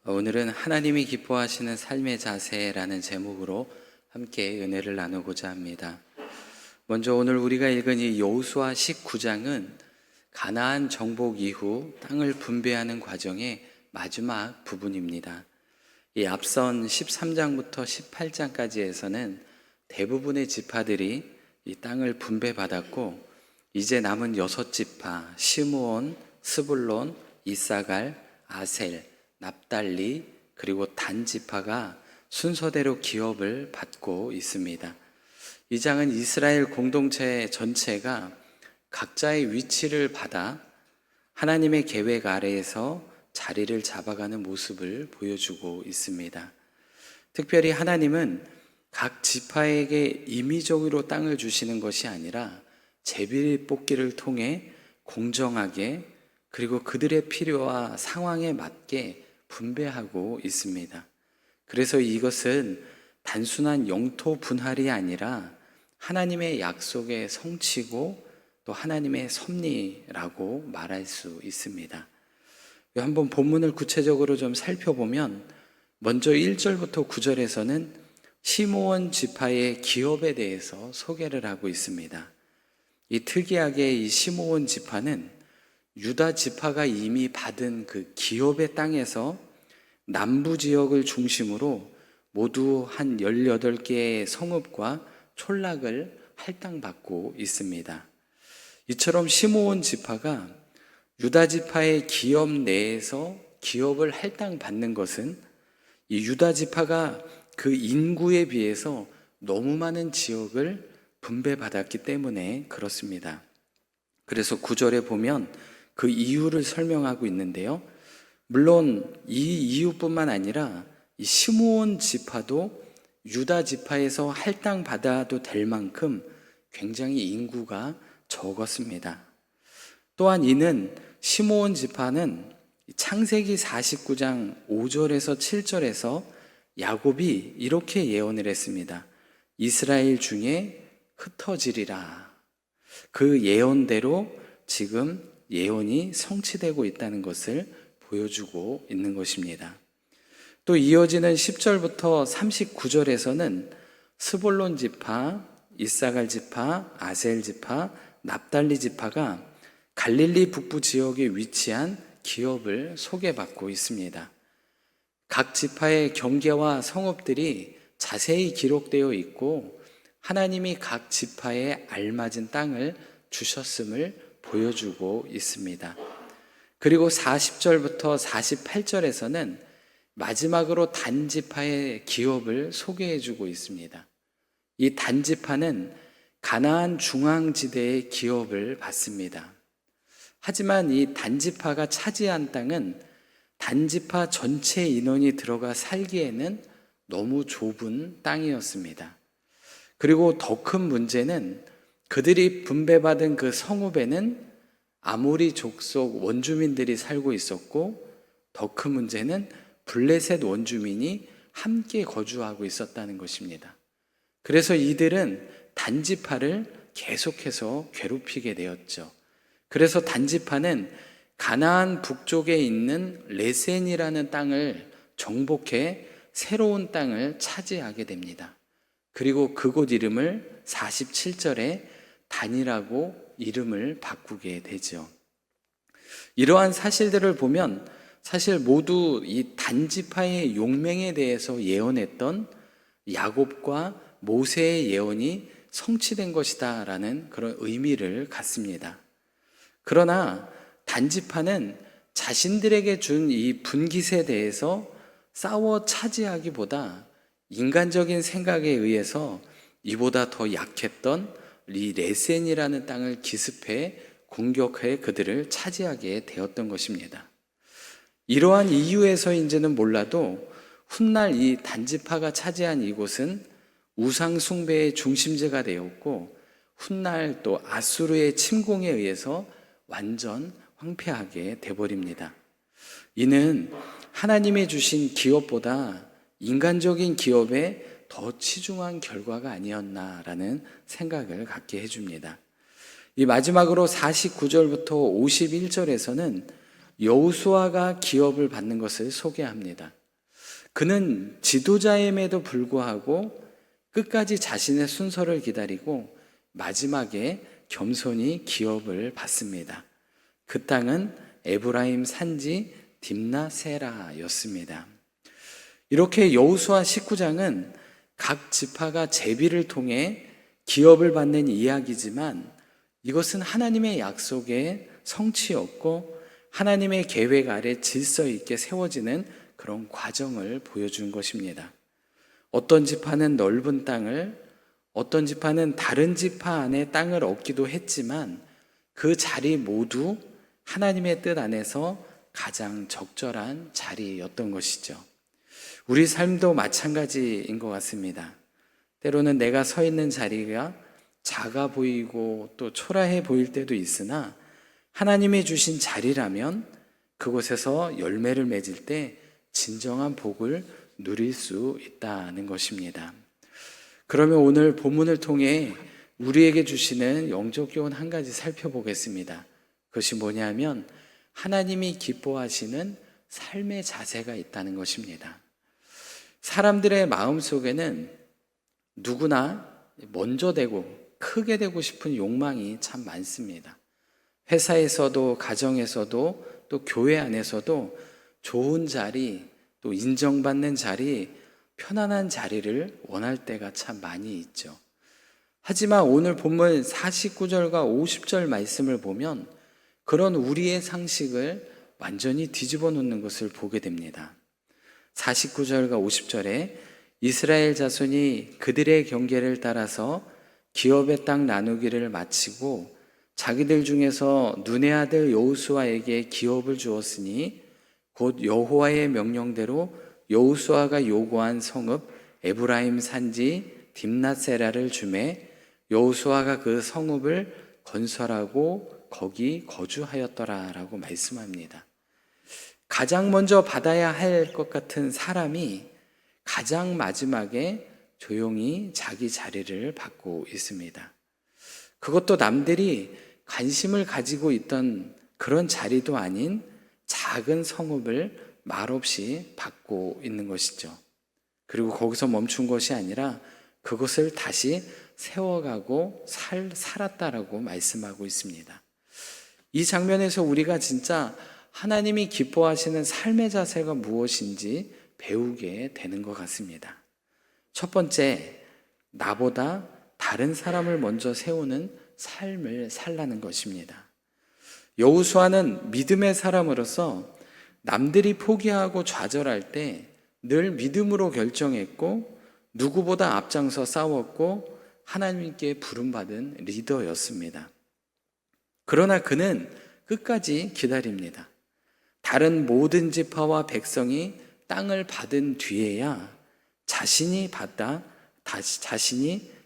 오늘은 하나님이 기뻐하시는 삶의 자세라는 제목으로 함께 은혜를 나누고자 합니다. 먼저 오늘 우리가 읽은 이 여호수아 19장은 가나안 정복 이후 땅을 분배하는 과정의 마지막 부분입니다. 이 앞선 13장부터 18장까지에서는 대부분의 지파들이 이 땅을 분배받았고, 이제 남은 6지파 시므온, 스불론, 이사갈, 아셀, 납달리 그리고 단 지파가 순서대로 기업을 받고 있습니다. 이 장은 이스라엘 공동체 전체가 각자의 위치를 받아 하나님의 계획 아래에서 자리를 잡아가는 모습을 보여주고 있습니다. 특별히 하나님은 각 지파에게 임의적으로 땅을 주시는 것이 아니라 제비 뽑기를 통해 공정하게, 그리고 그들의 필요와 상황에 맞게 분배하고 있습니다. 그래서 이것은 단순한 영토 분할이 아니라 하나님의 약속의 성취고 또 하나님의 섭리라고 말할 수 있습니다. 한번 본문을 구체적으로 좀 살펴보면, 먼저 1절부터 9절에서는 시므온 지파의 기업에 대해서 소개를 하고 있습니다. 이 특이하게 이 시므온 지파는 유다 지파가 이미 받은 그 기업의 땅에서 남부 지역을 중심으로 모두 한 18개의 성읍과 촌락을 할당받고 있습니다. 이처럼 시므온 지파가 유다 지파의 기업 내에서 기업을 할당받는 것은 이 유다 지파가 그 인구에 비해서 너무 많은 지역을 분배받았기 때문에 그렇습니다. 그래서 9절에 보면 그 이유를 설명하고 있는데요. 물론 이 이유뿐만 아니라 이 시므온 지파도 유다 지파에서 할당받아도 될 만큼 굉장히 인구가 적었습니다. 또한 이는 시므온 지파는 창세기 49장 5절에서 7절에서 야곱이 이렇게 예언을 했습니다. 이스라엘 중에 흩어지리라. 그 예언대로 지금 예언이 성취되고 있다는 것을 보여주고 있는 것입니다. 또 이어지는 10절부터 39절에서는 스불론 지파, 이사갈 지파, 아셀 지파, 납달리 지파가 갈릴리 북부 지역에 위치한 기업을 소개받고 있습니다. 각 지파의 경계와 성읍들이 자세히 기록되어 있고, 하나님이 각 지파에 알맞은 땅을 주셨음을 보여주고 있습니다. 그리고 40절부터 48절에서는 마지막으로 단지파의 기업을 소개해주고 있습니다. 이 단지파는 가나안 중앙지대의 기업을 받습니다. 하지만 이 단지파가 차지한 땅은 단지파 전체 인원이 들어가 살기에는 너무 좁은 땅이었습니다. 그리고 더 큰 문제는 그들이 분배받은 그 성읍에는 아모리 족속 원주민들이 살고 있었고, 더 큰 문제는 블레셋 원주민이 함께 거주하고 있었다는 것입니다. 그래서 이들은 단지파를 계속해서 괴롭히게 되었죠. 그래서 단지파는 가나안 북쪽에 있는 레센이라는 땅을 정복해 새로운 땅을 차지하게 됩니다. 그리고 그곳 이름을 47절에 단이라고 이름을 바꾸게 되죠. 이러한 사실들을 보면 사실 모두 이 단지파의 용맹에 대해서 예언했던 야곱과 모세의 예언이 성취된 것이다 라는 그런 의미를 갖습니다. 그러나 단지파는 자신들에게 준 이 분깃에 대해서 싸워 차지하기보다 인간적인 생각에 의해서 이보다 더 약했던 이 레센이라는 땅을 기습해 공격해 그들을 차지하게 되었던 것입니다. 이러한 이유에서인지는 몰라도 훗날 이 단지파가 차지한 이곳은 우상 숭배의 중심지가 되었고, 훗날 또 아수르의 침공에 의해서 완전 황폐하게 되어버립니다. 이는 하나님이 주신 기업보다 인간적인 기업에 더 치중한 결과가 아니었나라는 생각을 갖게 해줍니다. 이 마지막으로 49절부터 51절에서는 여호수아가 기업을 받는 것을 소개합니다. 그는 지도자임에도 불구하고 끝까지 자신의 순서를 기다리고 마지막에 겸손히 기업을 받습니다. 그 땅은 에브라임 산지 딥나세라였습니다. 이렇게 여호수아 19장은 각 지파가 제비를 통해 기업을 받는 이야기지만 이것은 하나님의 약속의 성취였고 하나님의 계획 아래 질서 있게 세워지는 그런 과정을 보여준 것입니다. 어떤 지파는 넓은 땅을, 어떤 지파는 다른 지파 안에 땅을 얻기도 했지만 그 자리 모두 하나님의 뜻 안에서 가장 적절한 자리였던 것이죠. 우리 삶도 마찬가지인 것 같습니다. 때로는 내가 서 있는 자리가 작아 보이고 또 초라해 보일 때도 있으나 하나님이 주신 자리라면 그곳에서 열매를 맺을 때 진정한 복을 누릴 수 있다는 것입니다. 그러면 오늘 본문을 통해 우리에게 주시는 영적 교훈 한 가지 살펴보겠습니다. 그것이 뭐냐면 하나님이 기뻐하시는 삶의 자세가 있다는 것입니다. 사람들의 마음속에는 누구나 먼저 되고 크게 되고 싶은 욕망이 참 많습니다. 회사에서도 가정에서도 또 교회 안에서도 좋은 자리, 또 인정받는 자리, 편안한 자리를 원할 때가 참 많이 있죠. 하지만 오늘 본문 49절과 50절 말씀을 보면 그런 우리의 상식을 완전히 뒤집어 놓는 것을 보게 됩니다. 49절과 50절에 이스라엘 자손이 그들의 경계를 따라서 기업의 땅 나누기를 마치고 자기들 중에서 눈의 아들 여호수아에게 기업을 주었으니 곧 여호와의 명령대로 여호수아가 요구한 성읍 에브라임 산지 딥나세라를 주매 여호수아가 그 성읍을 건설하고 거기 거주하였더라라고 말씀합니다. 가장 먼저 받아야 할 것 같은 사람이 가장 마지막에 조용히 자기 자리를 받고 있습니다. 그것도 남들이 관심을 가지고 있던 그런 자리도 아닌 작은 성읍을 말없이 받고 있는 것이죠. 그리고 거기서 멈춘 것이 아니라 그것을 다시 세워가고 살았다라고 말씀하고 있습니다. 이 장면에서 우리가 진짜 하나님이 기뻐하시는 삶의 자세가 무엇인지 배우게 되는 것 같습니다. 첫 번째, 나보다 다른 사람을 먼저 세우는 삶을 살라는 것입니다. 여호수아는 믿음의 사람으로서 남들이 포기하고 좌절할 때 늘 믿음으로 결정했고 누구보다 앞장서 싸웠고 하나님께 부름받은 리더였습니다. 그러나 그는 끝까지 기다립니다. 다른 모든 지파와 백성이 땅을 받은 뒤에야 자신이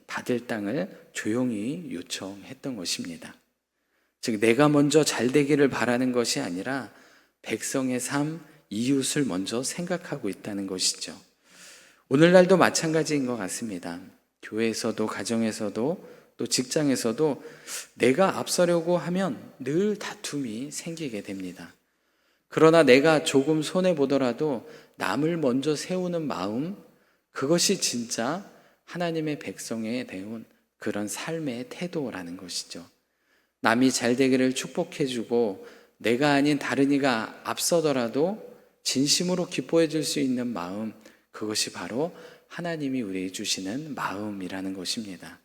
받을 땅을 조용히 요청했던 것입니다. 즉 내가 먼저 잘 되기를 바라는 것이 아니라 백성의 삶, 이웃을 먼저 생각하고 있다는 것이죠. 오늘날도 마찬가지인 것 같습니다. 교회에서도 가정에서도 또 직장에서도 내가 앞서려고 하면 늘 다툼이 생기게 됩니다. 그러나 내가 조금 손해보더라도 남을 먼저 세우는 마음, 그것이 진짜 하나님의 백성에 대한 그런 삶의 태도라는 것이죠. 남이 잘 되기를 축복해주고 내가 아닌 다른 이가 앞서더라도 진심으로 기뻐해 줄 수 있는 마음, 그것이 바로 하나님이 우리에게 주시는 마음이라는 것입니다.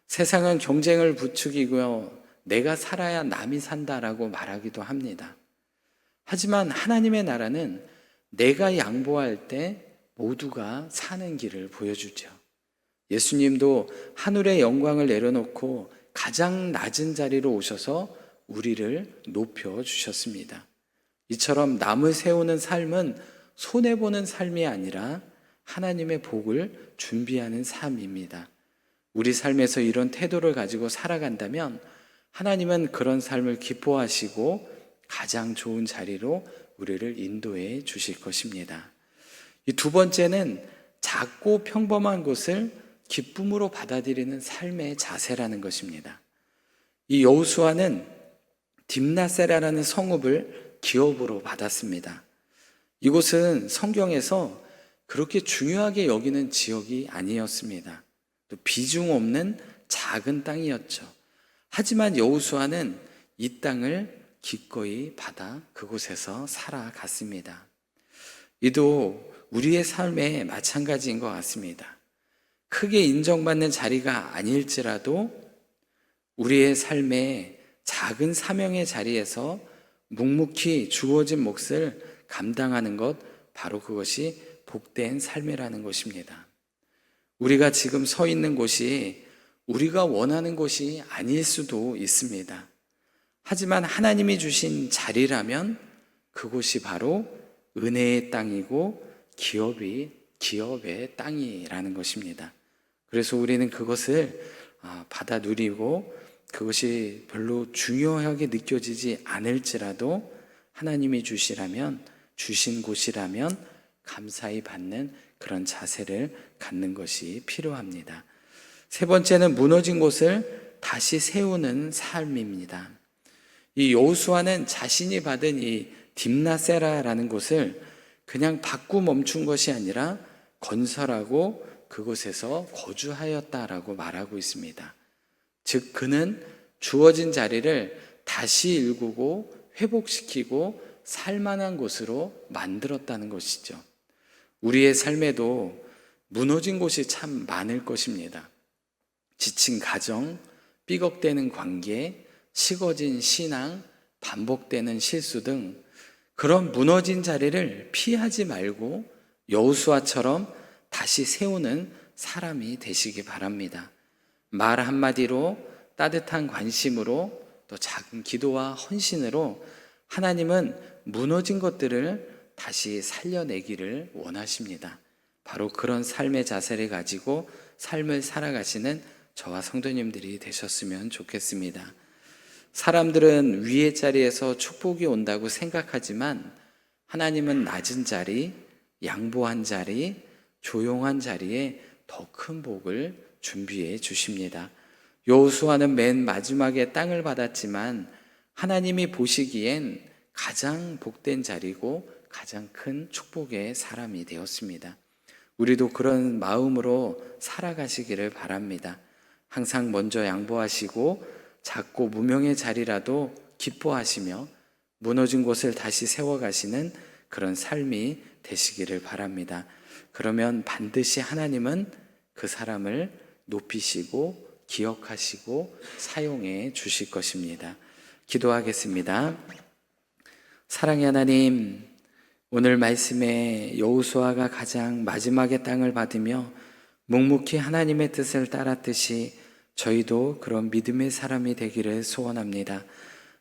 세상은 경쟁을 부추기고요, 내가 살아야 남이 산다라고 말하기도 합니다. 하지만 하나님의 나라는 내가 양보할 때 모두가 사는 길을 보여주죠. 예수님도 하늘의 영광을 내려놓고 가장 낮은 자리로 오셔서 우리를 높여주셨습니다. 이처럼 남을 세우는 삶은 손해보는 삶이 아니라 하나님의 복을 준비하는 삶입니다. 우리 삶에서 이런 태도를 가지고 살아간다면 하나님은 그런 삶을 기뻐하시고 가장 좋은 자리로 우리를 인도해 주실 것입니다. 이 두 번째는 작고 평범한 것을 기쁨으로 받아들이는 삶의 자세라는 것입니다. 이 여호수아는 딥나세라라는 성읍을 기업으로 받았습니다. 이곳은 성경에서 그렇게 중요하게 여기는 지역이 아니었습니다. 또 비중 없는 작은 땅이었죠. 하지만 여호수아는 이 땅을 기꺼이 받아 그곳에서 살아갔습니다. 이도 우리의 삶에 마찬가지인 것 같습니다. 크게 인정받는 자리가 아닐지라도 우리의 삶에 작은 사명의 자리에서 묵묵히 주어진 몫을 감당하는 것, 바로 그것이 복된 삶이라는 것입니다. 우리가 지금 서 있는 곳이 우리가 원하는 곳이 아닐 수도 있습니다. 하지만 하나님이 주신 자리라면 그곳이 바로 은혜의 땅이고 기업의 땅이라는 것입니다. 그래서 우리는 그것을 받아 누리고 그것이 별로 중요하게 느껴지지 않을지라도 하나님이 주신 곳이라면 감사히 받는 그런 자세를 갖는 것이 필요합니다. 세 번째는 무너진 곳을 다시 세우는 삶입니다. 이 여호수아는 자신이 받은 이 딥나세라라는 곳을 그냥 받고 멈춘 것이 아니라 건설하고 그곳에서 거주하였다라고 말하고 있습니다. 즉 그는 주어진 자리를 다시 일구고 회복시키고 살만한 곳으로 만들었다는 것이죠. 우리의 삶에도 무너진 곳이 참 많을 것입니다. 지친 가정, 삐걱대는 관계, 식어진 신앙, 반복되는 실수 등 그런 무너진 자리를 피하지 말고 여호수아처럼 다시 세우는 사람이 되시기 바랍니다. 말 한마디로, 따뜻한 관심으로, 또 작은 기도와 헌신으로 하나님은 무너진 것들을 다시 살려내기를 원하십니다. 바로 그런 삶의 자세를 가지고 삶을 살아가시는 저와 성도님들이 되셨으면 좋겠습니다. 사람들은 위의 자리에서 축복이 온다고 생각하지만 하나님은 낮은 자리, 양보한 자리, 조용한 자리에 더 큰 복을 준비해 주십니다. 여호수아는 맨 마지막에 땅을 받았지만 하나님이 보시기엔 가장 복된 자리고 가장 큰 축복의 사람이 되었습니다. 우리도 그런 마음으로 살아가시기를 바랍니다. 항상 먼저 양보하시고 작고 무명의 자리라도 기뻐하시며 무너진 곳을 다시 세워가시는 그런 삶이 되시기를 바랍니다. 그러면 반드시 하나님은 그 사람을 높이시고 기억하시고 사용해 주실 것입니다. 기도하겠습니다. 사랑의 하나님, 오늘 말씀에 여호수아가 가장 마지막에 땅을 받으며 묵묵히 하나님의 뜻을 따랐듯이 저희도 그런 믿음의 사람이 되기를 소원합니다.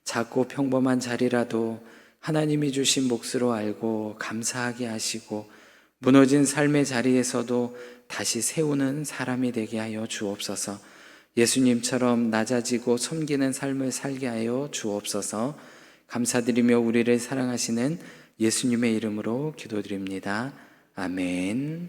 작고 평범한 자리라도 하나님이 주신 몫으로 알고 감사하게 하시고 무너진 삶의 자리에서도 다시 세우는 사람이 되게 하여 주옵소서. 예수님처럼 낮아지고 섬기는 삶을 살게 하여 주옵소서. 감사드리며 우리를 사랑하시는 예수님의 이름으로 기도드립니다. 아멘.